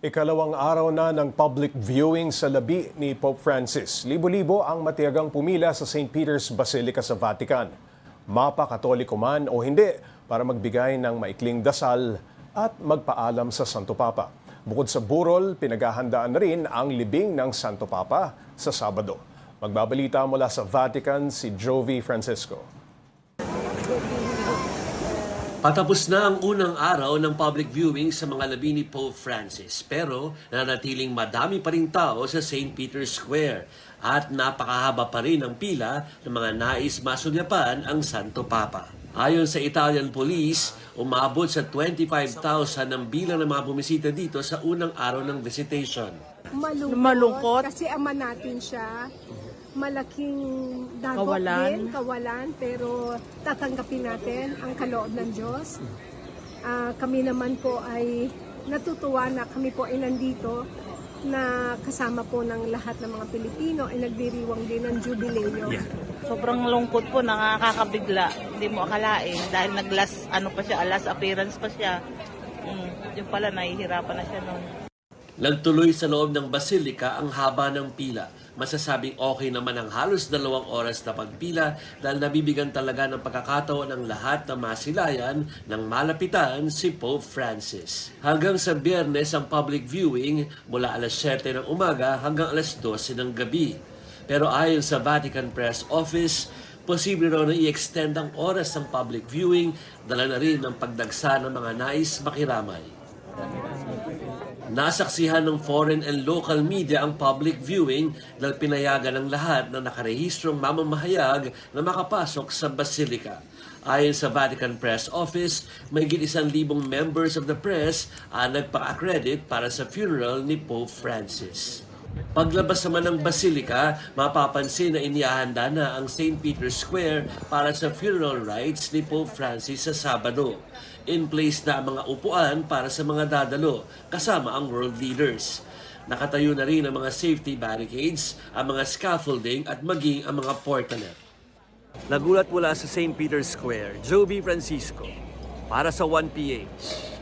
Ikalawang araw na ng public viewing sa labi ni Pope Francis. Libo-libo ang matiyagang pumila sa St. Peter's Basilica sa Vatican. Mapa-Katoliko man o hindi, para magbigay ng maikling dasal at magpaalam sa Santo Papa. Bukod sa burol, pinaghahandaan na rin ang libing ng Santo Papa sa Sabado. Magbabalita mula sa Vatican si Jovi Francisco. Patapos na ang unang araw ng public viewing sa mga labi ni Pope Francis, pero nanatiling madami pa rin tao sa St. Peter's Square at napakahaba pa rin ang pila ng mga nais masunyapan ang Santo Papa. Ayon sa Italian Police, umabot sa 25,000 ang bilang ng mga bumisita dito sa unang araw ng visitation. Malungkot. Kasi ama natin siya. Malaking dagok kawalan, pero tatanggapin natin ang kaloob ng Diyos. Kami naman po ay natutuwa na kami po ay nandito na kasama po ng lahat ng mga Pilipino ay nagdiriwang din ng jubileo. Sobrang lungkot po, nakakabigla. Hindi mo akalain dahil nag-last appearance pa siya. Yung pala nahihirapan na siya noon. Nagtuloy sa loob ng Basilica ang haba ng pila. Masasabing okay naman ang halos 2 oras na pagpila dahil nabibigyan talaga ng pagkakataon ng lahat na masilayan ng malapitan si Pope Francis. Hanggang sa Biyernes ang public viewing mula alas 7 ng umaga hanggang alas 12 ng gabi. Pero ayon sa Vatican Press Office, posible raw na i-extend ang oras ng public viewing dala na rin ng pagdagsa ng mga nais makiramay. Nasaksihan ng foreign and local media ang public viewing dahil pinayagan ng lahat na nakarehistrong mamamahayag na makapasok sa Basilica. Ayon sa Vatican Press Office, may 1,000 members of the press ang nagpa-accredit para sa funeral ni Pope Francis. Paglabas naman ng Basilica, mapapansin na inihahanda na ang St. Peter's Square para sa funeral rites ni Pope Francis sa Sabado. In place na ang mga upuan para sa mga dadalo, kasama ang world leaders. Nakatayo na rin ang mga safety barricades, ang mga scaffolding at maging ang mga portalet. Nagulat mula sa St. Peter's Square, Jovi Francisco, para sa 1PH.